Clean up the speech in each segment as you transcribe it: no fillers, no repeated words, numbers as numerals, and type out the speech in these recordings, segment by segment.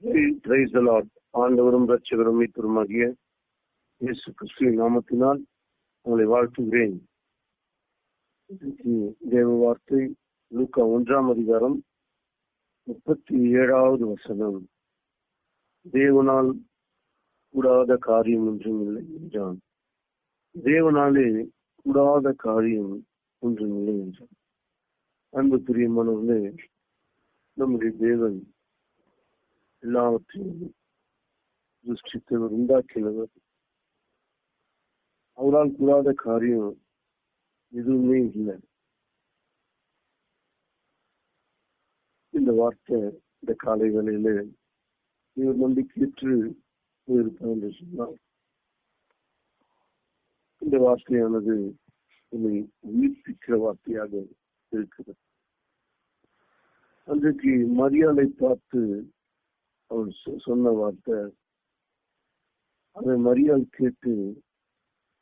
Praise the Lord. ஆண்டவரும் இரட்சகரும் மீட்பருமாகிய இயேசு கிறிஸ்துவின் நாமத்தினால் உங்களை வாழ்த்துகிறேன். தேவ வார்த்தை லூக்கா 1ஆம் அதிகாரம் 37வது வசனம். தேவனால் கூடாத காரியம் ஒன்றும் இல்லை என்றான். தேவனாலே கூடாத காரியம் ஒன்றும் இல்லை என்றான். அன்பு பிரியமானவர்களே, நம்முடைய தேவன் எல்லாவற்றையும் சிருஷ்டித்தவர், உண்டாக்கினவர். அவரால் கூடாத காரியம் எதுவுமே இல்லை. இந்த வார்த்தை இந்த காலை வேளையில இவர் நம்பிக்கையற்று இருப்பார் என்று சொன்னார். இந்த வார்த்தையானது என்னை உயிர்ப்பிக்கிற வார்த்தையாக இருக்கிறது. அன்றைக்கு மரியாதை பார்த்து அவர் சொன்ன வார்த்தை, அதை மரியாள் கேட்டு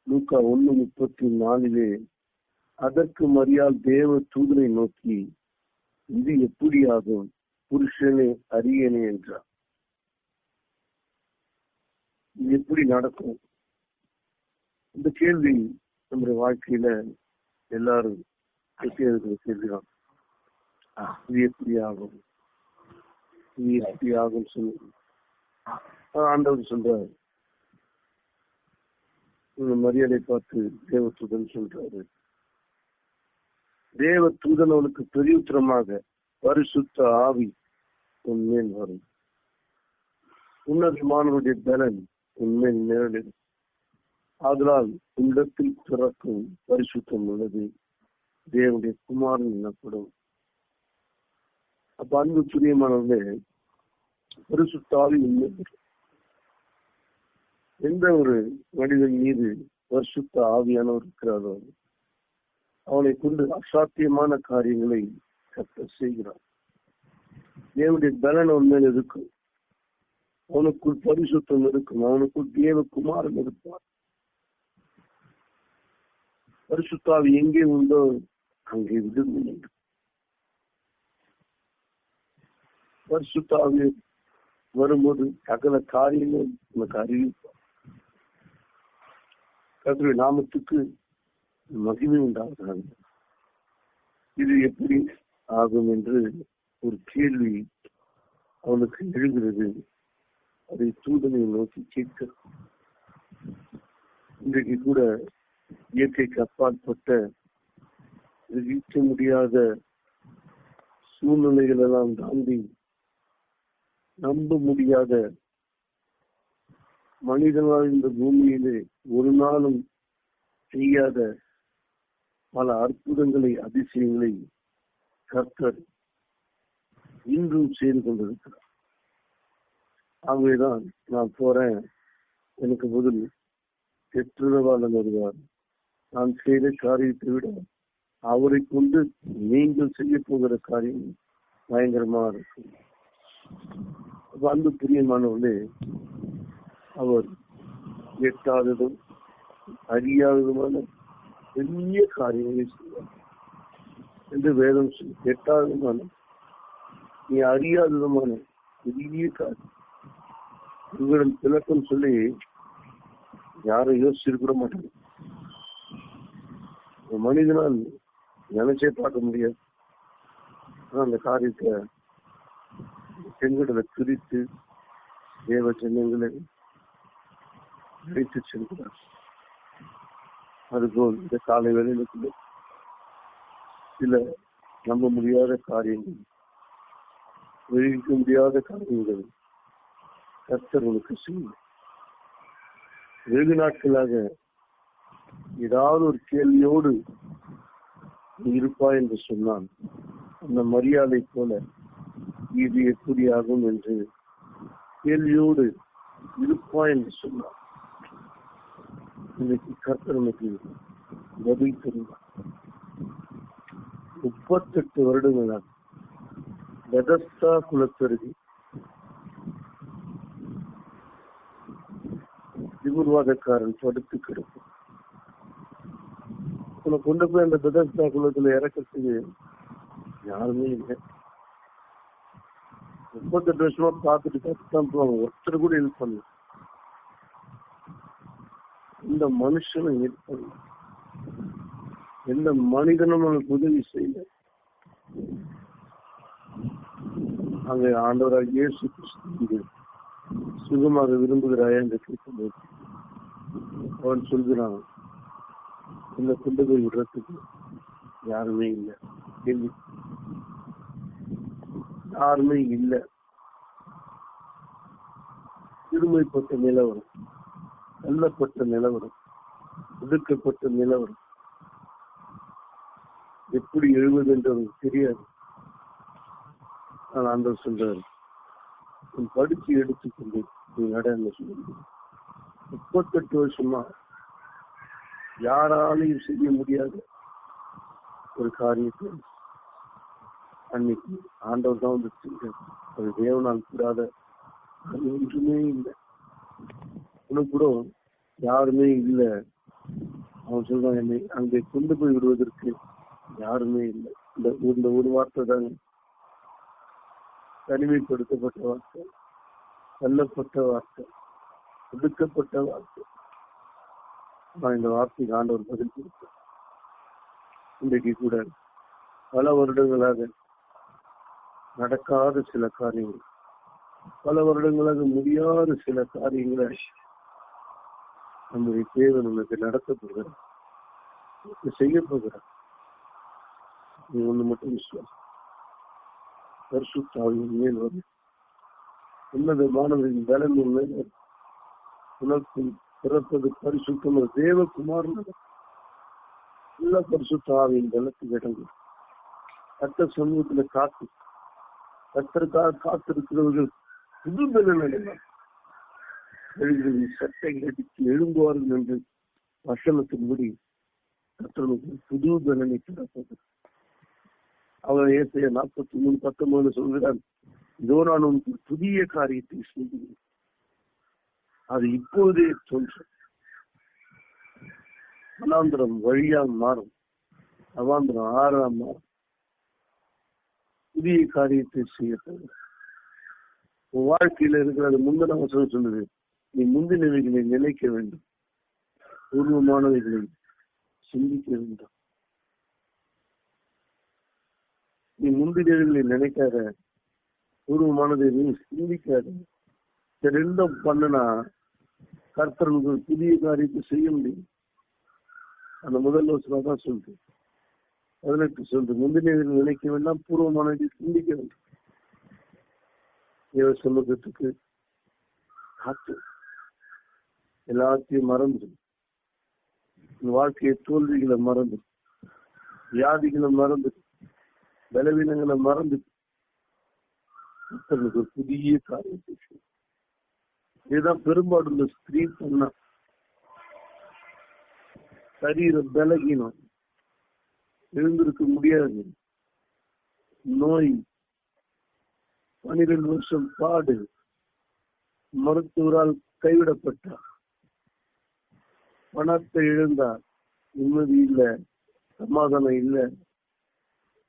லூக்கா 1:34 அதற்கு மரியாள் தேவ தூதனை நோக்கி, இது எப்படி ஆகும், புருஷனே அறியேனே என்றார். இது எப்படி நடக்கும்? இந்த கேள்வி நம்முடைய வாழ்க்கையில எல்லாரும் கேள்விதான். இது எப்படி ஆகும், இது எப்படி ஆகும் சொல்லு. ஆண்டவர் சொல்றாரு, மரியாதை பார்த்து தேவதூதன் சொல்றாரு. தேவதூதன் அவனுக்கு பிரதியுத்தரமாக, பரிசுத்த ஆவி உன்மேல் வரும், உன்னதமானவருடைய பலன் உன்மேல் நேரிடும், ஆதலால் உன்னிடத்தில் பிறக்கும் பரிசுத்தம் உள்ளது தேவனுடைய குமாரன் எனப்படும். அப்ப அன்பு பிரியமானவர்களே, பரிசுத்த ஆவி உண்மையில் எந்த ஒரு மனிதன் மீது பரிசுத்த ஆவியானவர் இருக்கிறாரோ அவனை கொண்டு அசாத்தியமான காரியங்களை கர்த்தர் செய்கிறார். தேவனுடைய பலன் உண்மையில் இருக்கும், அவனுக்குள் பரிசுத்தம் இருக்கும், அவனுக்குள் தேவ குமாரன் இருப்பார். பரிசுத்த ஆவி எங்கே உண்டோ அங்கே விடுதலை. பரிசுத்த ஆவி வரும்போது சகல காரியங்கள் நமக்கு அறிவிப்பார். கர்த்தருடைய நாமத்துக்கு மகிமை உண்டாகிறாங்க. இது எப்படி ஆகும் என்று ஒரு கேள்வி அவனுக்கு எழுகிறது. அதை தூதனை நோக்கி கேட்க, இன்றைக்கு கூட இயற்கைக்கு அப்பாற்பட்ட கிரகிக்க முடியாத சூழ்நிலைகள் எல்லாம் தாண்டி நம்ப முடியாத, மனிதனால் இந்த பூமியிலே ஒரு நாளும் செய்யாத பல அற்புதங்களை, அதிசயங்களை கர்த்தர் இன்றும் செய்து கொண்டிருக்கிறார். ஆகவேதான் நான் போறேன், எனக்கு பதில் பெற்றுறவாளன் வருவார். நான் செய்த காரியத்தை விட அவரை கொண்டு நீங்கள் செய்ய போகிற காரியம் பயங்கரமா இருக்கும். அன்பு பிரியமானவர்களே, அவர் எட்டாததும் அறியாததுமான பெரிய காரியங்களை செய்வார் என்று வேதம் சொல்லி. எட்டாததுமான, நீ அறியாததுமான பெரிய காரியம் உங்களிடம் விளக்கம் சொல்லி யாரும் யோசிச்சிருக்க மாட்டாங்க. மனிதனால் நினைச்சே பார்க்க முடியாது. அந்த காரியத்தை பெண்களை பிரித்து தேவ ஜனங்களை அழைத்து செல்கிறார். அதுபோல் இந்த காலை வேளையிலுக்குள்ள சில நம்ப முடியாத காரியங்கள், விவரிக்க முடியாத காரியங்கள் கர்த்தர் உனக்கு செய்யும். வெகு நாட்களாக ஏதாவது ஒரு கேள்வியோடு நீ இருப்பாய் என்று சொன்னான். அந்த மரியாதை போல இது எப்படி ஆகும் என்று கேள்வியோடு இருப்பாய் என்று சொன்னார். இன்னைக்கு கர்த்தர் நமக்கு பதில் தருவார். 38 வருடங்களாக பெதஸ்தா குலத்தருகே திமிர்வாதக்காரன் படுத்து கிடக்கும். உன்னை கொண்டு போய் அந்த பெதஸ்தா குலத்துல இறக்கிறதுக்கு யாருமே இல்லை. 38 வருஷமா பார்த்துட்டு தான் போவாங்க. ஒருத்தர் கூட ஹெல்ப் பண்ணல. இந்த மனுஷனை ஹெல்ப் பண்ணல. எந்த மனிதனும் அவனுக்கு உதவி செய்யல. அங்க ஆண்டவராக இயேசு கிறிஸ்து சுகமாக விரும்புகிறாயா என்று கேட்கும்போது அவன் சொல்கிறான், இந்த கொண்டு போய் விடுறதுக்கு யாருமே இல்லை. கேள்வி, யாருமே இல்லை. சிறுமைப்பட்ட நிலவரம், தள்ளப்பட்ட நிலவரம், ஒடுக்கப்பட்ட நிலவரம், எப்படி எழுவது என்று அவருக்கு தெரியாது. ஆனால் ஆண்டவர் சொல்றாரு, உன் படிச்சு எடுத்துக்கொண்டு நீ நடன்னு சொல்லுங்க. 38 வருஷமா யாராலையும் செய்ய முடியாத ஒரு காரியத்தை அன்னைக்கு ஆண்டவர் தான் வந்து செஞ்சார். அது தேவனால் கூடாத அது ஒன்றுமே இல்லை. உனக்கு கூட யாருமே இல்லை. அவன் சொல்றான், என்னை அங்கே கொண்டு போய் விடுவதற்கு யாருமே இல்லை. இந்த ஒரு வார்த்தை தாங்க தனிமைப்படுத்தப்பட்ட வார்த்தை, தள்ளப்பட்ட வார்த்தை, ஒடுக்கப்பட்ட வார்த்தை. நான் இந்த வார்த்தைக்கு ஆண்டவர் பதில் கொடுத்தேன். இன்றைக்கு கூட பல வருடங்களாக நடக்காத சில காரியங்கள், பல வருடங்களாக முடியாத சில காரியங்களை நம்முடைய தேவன் நமக்கு நடத்த போகிறார், செய்ய போகிறார். நீ ஒண்ணு மட்டும் விசுவாசம், பரிசுத்த ஆவியின் மேல் வரும், உன்னதமானவரின் பலன் மேல் வரும். உனக்கு பிறப்பது பரிசுத்தம் தேவகுமாரன் எல்லா பரிசுத்த ஆவியின் பலத்துக்கு இடங்கும். கர்த்தர் சமூகத்துல காத்து கர்த்தருக்காக காத்திருக்கிறவர்கள் புது பலன் அடைவார். சட்டை கட்டிக்கு எழும்புவார்கள் என்று வசனத்தின்படி கர்த்தருக்கு புது பலனை திறப்பது. அவர் ஏசாயா 43:19 சொல்கிறார், இதோ நான் உனக்கு புதிய காரியத்தை செய்கிறேன், அது இப்போதே தோன்றும். வனாந்திரம் வழியாக மாறும், அவாந்திரம் ஆறாம் மாறும். புதிய காரியத்தை செய்யப்படும். உன் வாழ்க்கையில இருக்கிறது முந்தின வசனம் சொல்லுது, நீ முந்தினவைகளை நினைக்க வேண்டும், பூர்வமானவைகளை சிந்திக்க வேண்டும். நீ முந்தினவைகளை நினைக்காத, பூர்வமானதை நீ சிந்திக்காத. ரெண்டும் பண்ணுனா கர்த்தருக்கு புதிய காரியத்தை செய்ய முடியும். அந்த முதல் வசனம் தான் சொல்லுது. 18 சொல்றது, முந்தினவைகளை நினைக்க வேண்டாம், பூர்வமானதை சிந்திக்க வேண்டும். தேவ சமூகத்துக்கு காத்து எல்லாத்தையும் மறந்துடும். வாழ்க்கையை தோல்விகளை மறந்து, வியாதிகளை மறந்து, பலவீனங்களை மறந்து ஒரு புதிய காரியத்தை செய்யும். இதுதான் பெரும்பாடுள்ள ஸ்திரீ பண்ணா. சரீர பலகீனம், எழுந்திருக்க முடியாது, நோய், 12 வருஷம் பாடு, மருத்துவரால் கைவிடப்பட்டார், பணத்தை இழந்தார், நிம்மதி இல்லை, சமாதானம் இல்லை,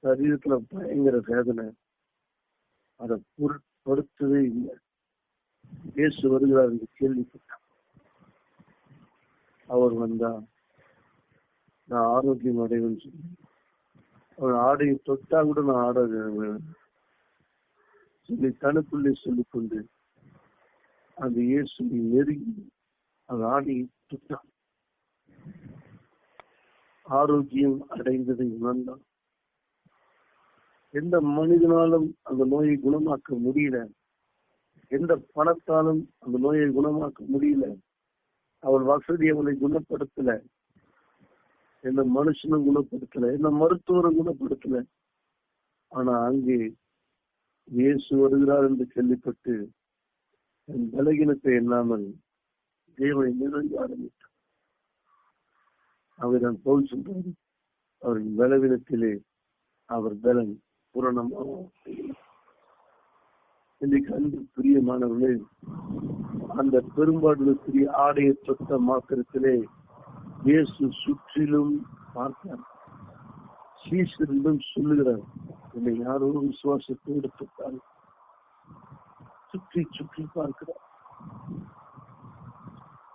சரீரத்துல பயங்கர வேதனை, அதை பொருட்படுத்தவே இல்லை. இயேசு வருகிறார் என்று கேள்விப்பட்டார். அவர் வந்தா நான் ஆரோக்கியம் அடைவேன்னு சொல்லி, அவர் ஆடையை தொட்டா கூட நான் ஆரோக்கியம் சொல்லி தனக்குள்ளே சொல்லிக்கொண்டு அந்த இயேசுவை நெருங்கி அந்த ஆடையை தொட்டான். ஆரோக்கியம் அடைந்ததை உணர்ந்தான். எந்த மனிதனாலும் அந்த நோயை குணமாக்க முடியல, எந்த பணத்தாலும் அந்த நோயை குணமாக்க முடியல. அவள் வசதி அவளை குணப்படுத்தல, எந்த மனுஷனும் குணப்படுத்தல, எந்த மருத்துவரும் குணப்படுத்தல. ஆனா அங்கே இயேசு வருகிறார் என்று கேள்விப்பட்டு என் பலகீனத்தை எண்ணாமல் தேவனை நிறைய ஆரம்பித்தார். அவர் நான் போல் சொல்றாரு, அவரின் பலவீனத்திலே அவர் பலன் பூரணமாக. இன்றைக்கு அன்பு பிரியமானவர்களே, அந்த பெரும்பாடுகளுக்குரிய ஆடையை தொட்ட மாத்திரத்திலே இயேசு சுற்றிலும் பார்த்தார். சீசரிடம் சொல்லுகிறார், என்னை யாரோ விசுவாசத்தோடு தொட்டார், சுற்றி சுற்றி பார்க்கிறார்.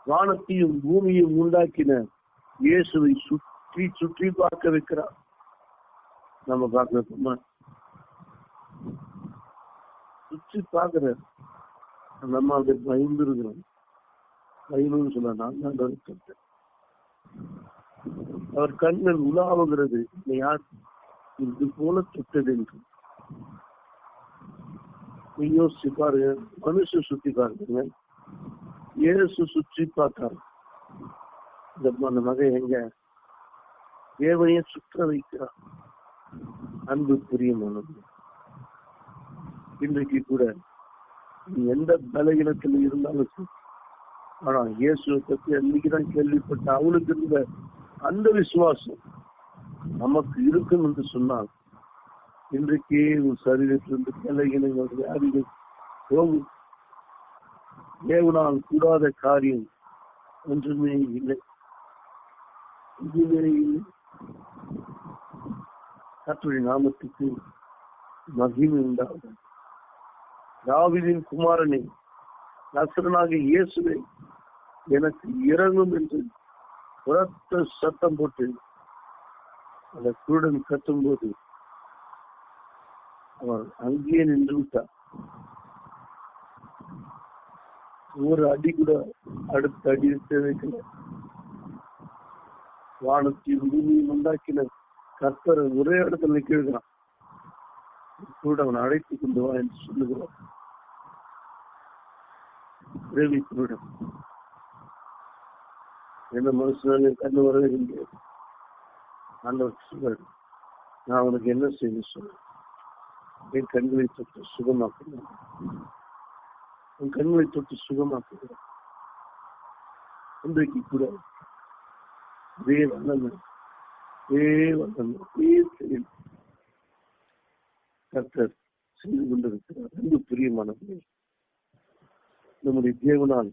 வானத்தையும் பூமியையும் உண்டாக்கின இயேசுவை சுற்றி சுற்றி பார்க்க வைக்கிறார். நம்ம பார்க்கணுமா? சுற்றி பார்க்கிறார். நம்ம அதை பயந்து இருக்கிறோம். பயணும்னு சொன்னா நான் தான் சொல்றேன். அவர் கண்கள் உலாவுகிறது. யார் இது போல தொட்டது என்று யோசிச்சு பாருங்க. மனுஷன் சுத்தி பாருங்க. இயேசு சுற்றி பார்த்தார். அந்த மகன் எங்க தேவனைய சுற்ற வைக்கிறார். அன்பு பிரியமானது. இன்றைக்கு கூட எந்த பலகீனத்தில் இருந்தாலும், ஆனா இயேசுவை பத்தி அன்னைக்குதான் கேள்விப்பட்ட அவளுக்கு இருந்த அந்த விசுவாசம் நமக்கு இருக்கும் என்று சொன்னால், இன்றைக்கே உன் சரீரத்திலிருந்து பலகீனங்கள் வியாதிகள் போகும். தேவனால் கூடாத காரியம் ஒன்றுமே இல்லை. இதுவே இல்லை. கர்த்தருடைய நாமத்துக்கு மகிமை உண்டாகும். தாவீதின் குமாரனே, நசரனாகிய இயேசுவே, எனக்கு இறங்கும் என்று உரத்த சத்தம் போட்டு அந்த குருடன் கத்தும் போது அவர் அங்கேயே நின்று விட்டார். ஒரு அடி கூட அடுத்த அடி வைக்கல. வானத்தையும் பூமியும் உண்டாக்கின கர்த்தர் ஒரே இடத்துல நிற்கிறான். குருடன் அழைத்துக் கொண்டு வா என்று சொல்லுகிறார். குருடன் எந்த மனுஷனால கண்ணு வரவே முடியாது. ஆண்டவர் சொல்றாரு, நான் உனக்கு என்ன செய்ய சொல்ல, என் கண்களை தொட்டு சுகமாக்குகிறேன். உன் கண்களை தொட்டு சுகமாக்குகிறேன். இன்றைக்கு கூட அதே வல்லமை, கர்த்தர் செய்து கொண்டிருக்கிறார். அன்பு பிரியமானவர்களே, நம்முடைய தேவனால்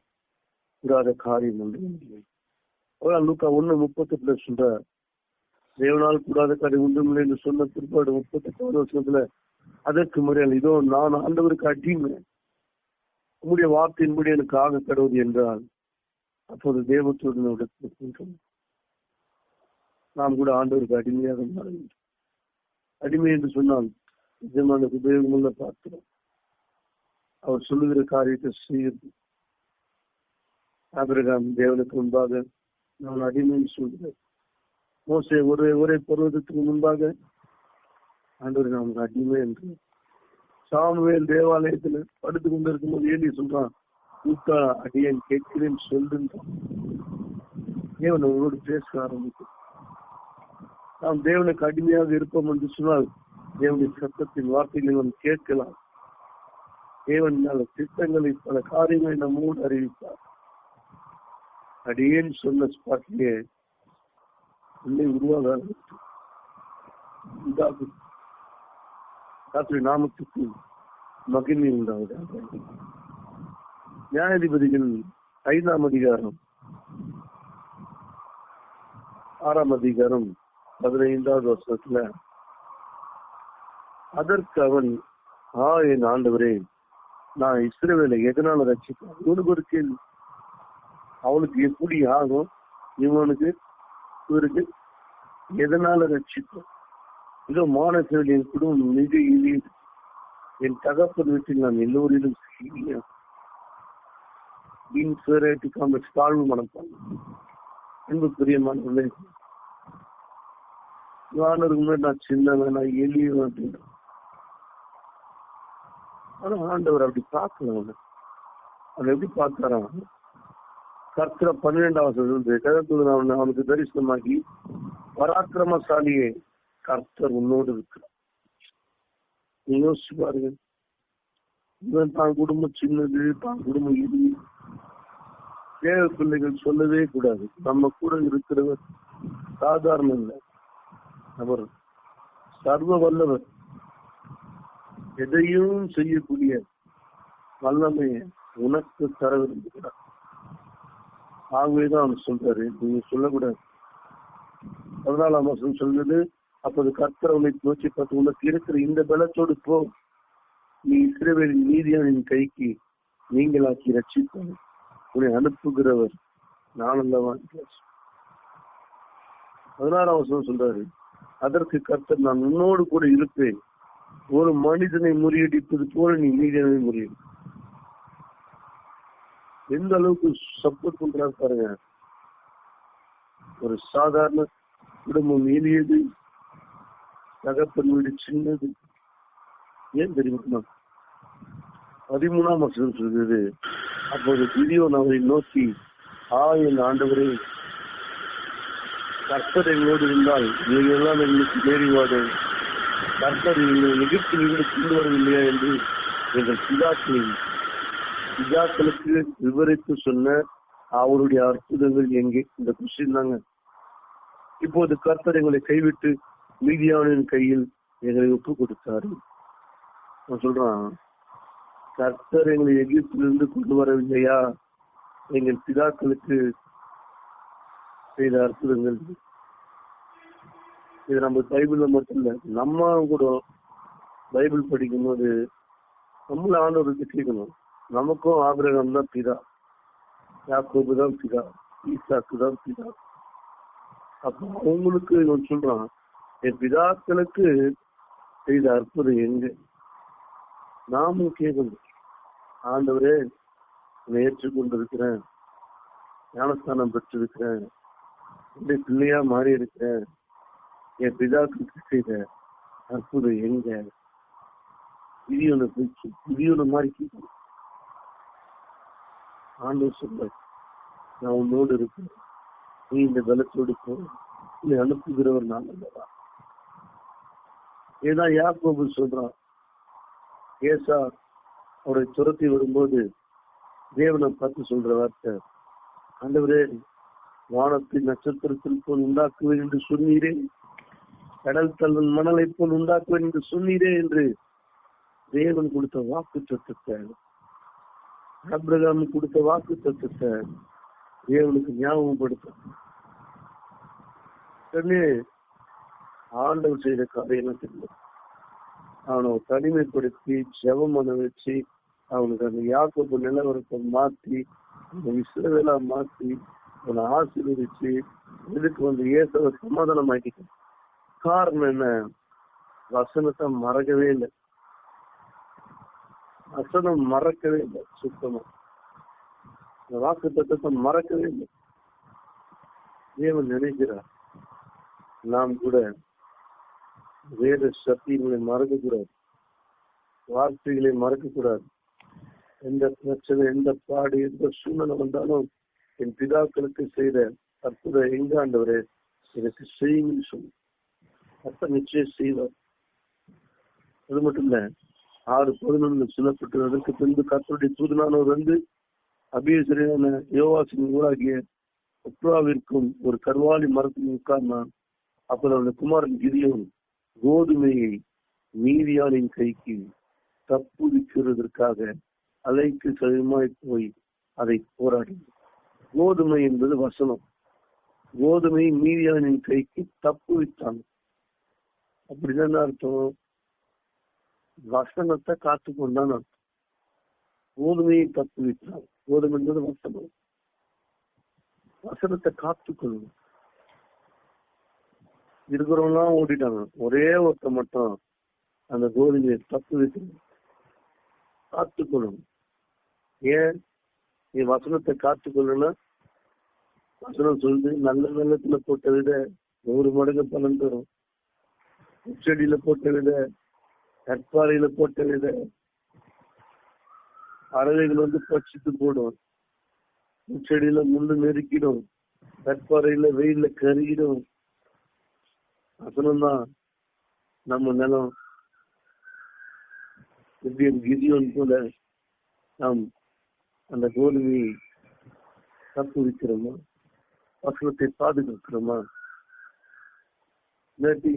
கூடாத காரியம் ஒன்று இல்லை. லூக்கா 1:38 சொல்ற, தேவனால் கூடாத காரியம் ஒன்றுமில்லை என்று சொன்ன பிற்பாடு 38வது வருஷத்துல அதற்கு முறையில், இதோ நான் ஆண்டவருக்கு அடிமை, உங்களுடைய வார்த்தையின்படி எனக்கு ஆக கடவுது என்றால், அப்போது தேவத்தோடு நாம் கூட ஆண்டவருக்கு அடிமையாக மாற வேண்டும். அடிமை என்று சொன்னால் நிஜமான உபயோகமுள்ள பார்க்கிறோம். அவர் சொல்லுகிற காரியத்தை செய்யுது. ஆபிரகாம் தேவனுக்கு முன்பாக நான் அடிமைன்னு சொல்கிறேன். மோசே ஒரே பருவத்துக்கு முன்பாக ஆண்டவர் நமக்கு அடிமை என்று. சாமுவேல் தேவாலயத்துல படுத்து கொண்டு இருக்கும்போது ஏலி சொல்றான், ஊக்கா அடியேன் கேட்கிறேன் சொல்லுன்றான். தேவன் அவரோடு பேச ஆரம்பிக்கும். நாம் தேவனுக்கு அடிமையாக இருப்போம் என்று சொன்னால் தேவனுடைய சத்தத்தின் வார்த்தைகளை நாம் கேட்கலாம். தேவன் நல்ல திட்டங்களை, பல காரியங்களை நம்மோடு அறிவிப்பார். அடியேன் சொன்ன ஸ்பாட்லேயே உள்ளே உருவாக நாமத்துக்கு மகிமை உண்டாவதாக. நியாயாதிபதிகள் 5ஆம் அதிகாரம் 6ஆம் அதிகாரம் 15வது வருஷத்துல, அதற்கு அவன், என் ஆண்டவரே, நான் இஸ்ரவேலை எதனால ரட்சிப்பேன்? இவனுக்கு ஒரு கேள்வி. அவனுக்கு எப்படி ஆகும்? இவருக்கு எதனால ரட்சிப்போம்? இதோ மானசேவில் என் குடும்பம் மிக எளியது. என் தகப்பன் வீட்டில் நான் எல்லோரிலும் தாழ்வு மனப்பாங்க. என்பது பிரியமான முன்னாடி நான் சின்னவன், நான் எளியவன் அப்படின்ற. ஆனா ஆண்டவர் அப்படி பார்க்கல. அவன் எப்படி பார்த்தாரான்? கர்த்தரை 12வது அவனுக்கு தரிசனமாகி, பராக்கிரமசாலியே, கர்த்தர் உன்னோடு இருக்கிறார். நீ யோசிச்சு பாருங்க. இவன் தான் குடும்பம் சின்னது, தான் குடும்பம் இது, தேவ பிள்ளைகள் சொல்லவே கூடாது. நம்ம கூட இருக்கிறவர் சாதாரண இல்லை. அவர் சர்வ வல்லவர், எதையும் செய்யக்கூடிய வல்லமையை உனக்கு தர விரும்புகிறார். ஆகவேதான் அவன் சொல்றாரு, நீங்க சொல்லக்கூடாது. 14ஆம் வருஷம் சொல்றது, அப்போது கர்த்தர் உன்னை நோக்கி பார்த்து, உனக்கு இருக்கிற இந்த பலத்தோடு போ, நீ இஸ்ரவேலின் மீதியானின் கைக்கு நீங்களாக்கி ரட்சிப்பார், உன்னை அனுப்புகிறவர் நான் அல்லவா? 16ஆம் வசனம் சொல்றாரு, அதற்கு கர்த்தர், நான் உன்னோடு கூட இருப்பேன், ஒரு மனிதனை முறியடிப்பது போல நீ மீதியானை முறியடி. எந்த அளவுக்கு சப்போர்ட் பண்றாரு பாருங்க. ஒரு சாதாரண குடும்பம் எளியது, தகப்பன் வீடு சின்னது. ஏன் தெரியுமா? 13ஆம் வசனம் சொல்கிறது, அப்போது கிதியோன் அவரை நோக்கி, என் ஆண்டவரே, கர்த்தர் எங்களோடு இருந்தால் நீங்கள்லாம் எங்களுக்கு நேரிவார்கள். கர்த்தர் எங்கள் எகிப்தில் இருந்து கொண்டு வரவில்லையா என்று எங்கள் பிதாக்களுக்கு விவரித்து சொன்ன அவருடைய அற்புதங்கள் எங்கே? இந்த கொஸ்டின் தாங்க. இப்போது கர்த்தர் எங்களை கைவிட்டு மீதியானின் கையில் எங்களை ஒப்பு கொடுத்தாரு. நான் சொல்றான், கர்த்தர் எங்களை எகிப்திலிருந்து கொண்டு வரவில்லையா? எங்கள் பிதாக்களுக்கு செய்த அற்புதங்கள். இது நம்ம பைபிள்ல மட்டும் இல்ல, நம்ம கூட பைபிள் படிக்கும் போது நம்மள ஆண்டவருக்கு கேட்கணும். நமக்கும் ஆபிரகாம் தான் பிதா, யாக்கோபு தான் பிதா, ஈசாக்கு தான் பிதா. அப்ப அவங்களுக்கு இவன் சொல்றான், என் பிதாக்களுக்கு செய்த அற்புதம் எங்க? நாமும் கேட்கணும், ஆண்டவரே என்னை ஏற்றுக்கொண்டிருக்கிறேன், ஞானஸ்தானம் பெற்றிருக்கிறேன், என்னுடைய பிள்ளையா மாறி இருக்கிறேன், என் பிதாக்களுக்கு செய்த அற்புதம் எங்க? புதியொன்னு மாதிரி கேட்கணும். ஆண்டவர் சொல்ல, நான் உன்னோடு இருக்கேன், நீ இந்த பலத்தோடு போ, நீ அனுப்புகிறவர் நான் அல்லவா? ஏதான் யாக்கோபு சொல்றான், ஏசா அவரை துரத்தி வரும்போது தேவனை பார்த்து சொல்ற வார்த்தை, ஆண்டவரே, வானத்தின் நட்சத்திரத்தில் போல் உண்டாக்குவேன் என்று சொன்னீரே, கடல் தள்ளல் மணலை போல் உண்டாக்குவேன் என்று சொன்னீரே என்று தேவன் கொடுத்த வாக்கு தத்துவத்தை, ஆபிரகாம் கொடுத்த வாக்கு தத்துவத்தை தேவனுக்கு ஞாபகப்படுத்த ஆண்டவர் செய்த காரியம் தெரியும். அவனை தனிமைப்படுத்தி ஜெபம் பண்ண வச்சு அவனுக்கு அந்த யாக்கோபு நிலவரத்தை மாற்றி இஸ்ரவேலா மாற்றி அவனை ஆசீர்வதிச்சு இதுக்கு வந்து இயேசுவை சமாதானம் ஆக்கிட்டான். காரணம் என்ன? வசனத்தை மறக்கவே இல்லை. வசனம் மறக்கவே இல்லை, சுத்தமா வாக்கு தத்துவத்தை மறக்கவே இல்லை. தேவன் நினைக்கிறார் நாம் கூட வேத சத்தியங்களை மறக்க கூடாது, வார்த்தைகளை மறக்க கூடாது. எந்த பிரச்சனை, எந்த பாடு, எந்த சூழ்நிலை வந்தாலும் என் பிதாக்களுக்கு செய்த அற்புதம் எங்க ஆண்டவரே எனக்கு செய்யுங்கன்னு சொல்லு. அப்ப நிச்சயம் செய்வார். அது மட்டும் இல்ல, 6:11 சொல்லப்பட்டது, அதற்கு பின்பு கர்த்தருடைய தூதனானவர் வந்து அபியேசரான யோவாசின் ஊராகிய ஒப்ராவிற்கும் ஒரு கர்வாலி மரத்தில் உட்கார்ந்தான். அப்போது அவருடைய குமாரன் கிதியோன் கோதுமையை மீதியானின் கைக்கு தப்புவிக்கிறதற்காக அலைக்கு சமமாய் போய் அதை போராடி. கோதுமை என்பது வசனம். கோதுமை மீதியானின் கைக்கு தப்புவித்தான். அப்படிதான் அர்த்தம், வசனத்தை காத்து கொண்டான் அர்த்தம். கோதுமையை தப்புவித்தான். கோதுமை என்பது வசனம். வசனத்தை காத்துக்கொள்ளணும். இருக்கிறவங்களாம் ஓடிட்டாங்க, ஒரே ஒருத்த மட்டும் அந்த கோதுமையை தப்பு வைக்கணும், காத்துக்கொள்ளணும். ஏன் நீ வசனத்தை காத்துக்கொள்ளணும்? வசனம் சொல்லுது, நல்ல வெள்ளத்துல போட்ட விட 100 மடங்கு பலன் தரும், செடியில போட்ட விட, கற்பாறையில போட்ட விட, பறவைகள் வந்து பச்சித்து போடும், செடியில முள்ளு நெருக்கிடும், கற்பாறையில வெயில கருகிடும். வசனம்தான் நம்ம நிலம். கிதியோன் போல நாம் அந்த கோதுமையை தப்பு வைக்கிறோமா? வசனத்தை பாதுகாக்கிறோமா? இல்லாட்டி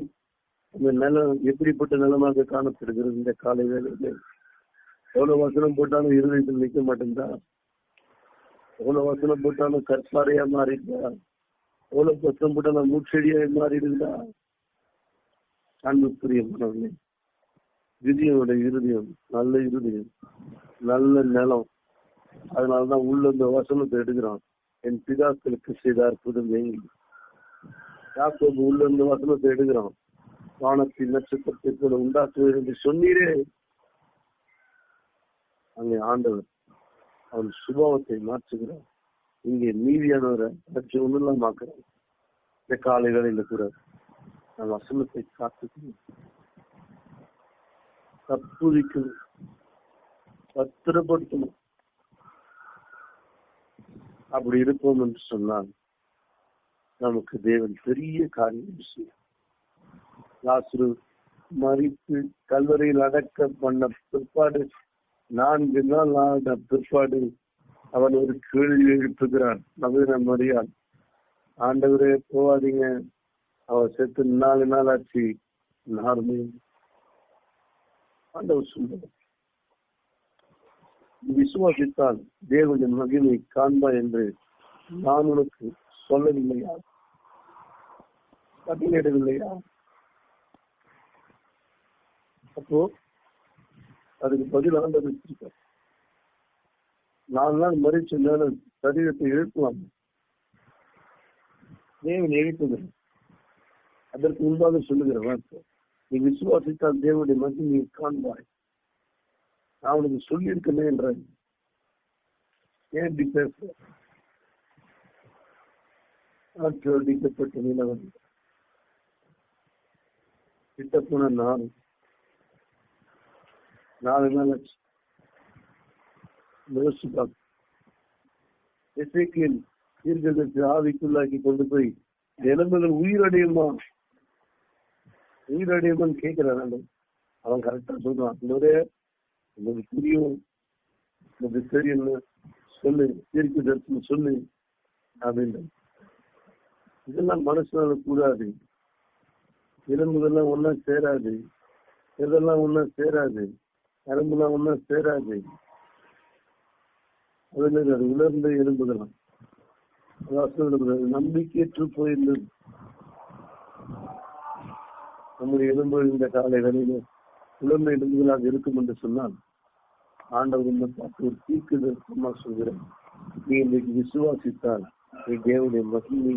அந்த நிலம் எப்படிப்பட்ட நிலமாக காணப்படுகிறது? இந்த காலை வேலையில எவ்வளவு வசனம் போட்டாலும் இருதயத்தில் நிற்க மாட்டேங்குதா? எவ்வளவு வசனம் போட்டாலும் கற்பாறையா மாறிடுதா? எவ்வளவு வசனம் போட்டாலும் மூச்செடியா மாறிடுதா? அன்புக்குரிய மனவர்களே, கிதியோனுடைய இருதயம் நல்ல இருதயம், நல்ல நிலம். அதனாலதான் உள்ள இந்த வசனத்தை எடுக்கிறான். என் பிதாக்களுக்கு செய்த அற்புதம் எங்கே. யாக்கோபு உள்ள இந்த வசனத்தை எடுக்கிறான். வானத்தின் நட்சத்திரத்தை போல உண்டாக்குவது என்று சொன்னீரே. அங்கே ஆண்டவர் அவன் சுபாவத்தை மாற்றுகிறார். இங்கே மீதியானவரை ஒன்றுலாம் ஆக்குறார். இந்த காலை வேளையில கூட நான் வசனத்தை காத்துக்கணும், தப்புவிக்கணும், பத்திரப்படுத்தணும். அப்படி இருப்போம் என்று சொன்னால் நமக்கு தேவன் பெரிய காரியம் செய்யும். லாசரு மரித்து கல்வரையில் அடக்க பண்ண பிற்பாடு 4 நாள் ஆன பிற்பாடு அவன் ஒரு கேள்வி எழுப்புகிறான். நவீன மரியாள், ஆண்டவரே போவாதீங்க, அவர் செத்து 4 நாள் ஆச்சு. ஆண்டவர் சொல்றார், விசுவாசித்தால் தேவனுடைய மகிமை காண்பா என்று நான் உனக்கு சொல்லவில்லையா, கட்டளையிடவில்லையா? அப்போ அதுக்கு பதில் ஆண்டவர் வச்சிருக்கார். 4 நாள் மறிச்ச நேரம் சரீரத்தை எழுப்புவாங்க. தேவன் எழுப்புகிறார். அதற்கு முன்பாக சொல்லுகிற வார்த்தை, நீ விசுவாசித்தால் தேவனுடைய மகிமையை காண்பாய். நான் உனக்கு சொல்லியிருக்கேன் என்ற ஏன் இப்படி பேச அடிக்கப்பட்ட நிலவரம் கிட்ட போன 4 நாள் ஆச்சு. எசேக்கியேல் தீர்க்கதரிசி ஆவிக்குள்ளாக்கி கொண்டு போய் எலும்புகள் உயிரடையுமா கேட்கிறான். அவன் கரெக்டா சொல்றான், உங்களுக்கு புரியும், உங்களுக்கு தெரியும், சொல்லு, தீர்க்கதரிசி சொல்லு அப்படின்னு. இதெல்லாம் மனசுனால கூடாது. எலும்புகள்லாம் ஒன்னா சேராது, இதெல்லாம் ஒன்னா சேராது, எலும்புலாம் ஒன்னா சேராது. அது உலர்ந்த எலும்புகளாம். நம்பிக்கையற்று போயிருந்தது நம்முடைய எலும்புகள் இந்த காலை வேளையில உலர்ந்த எலும்புகளாக இருக்கும் என்று சொன்னால் ஆண்டவர் பார்த்து ஒரு தீர்க்கதரிசனமா சொல்கிறேன், நீ இன்றைக்கு விசுவாசித்தால் நீ தேவனுடைய மகிமை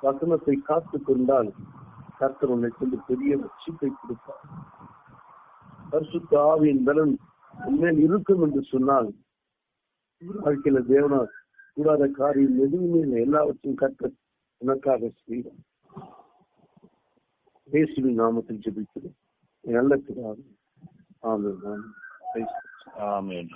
வசனத்தை காத்துக் கொண்டால் கர்த்தர் உன்னை கொண்டு பெரிய ரட்சிப்பை கொடுப்பார். பரிசுத்த ஆவியின் பலன் உண்மையில் இருக்கும் என்று சொன்னால் வாழ்க்கையில தேவனால் கூடாத காரியம் எதுவுமே இல்லை. எல்லாவற்றையும் கர்த்தர் உனக்காக செய்வார். இயேசுவின் நாமத்தில் ஜெபிக்கிறேன். நல்ல பிதாவே. ஆமென். ஆமென்.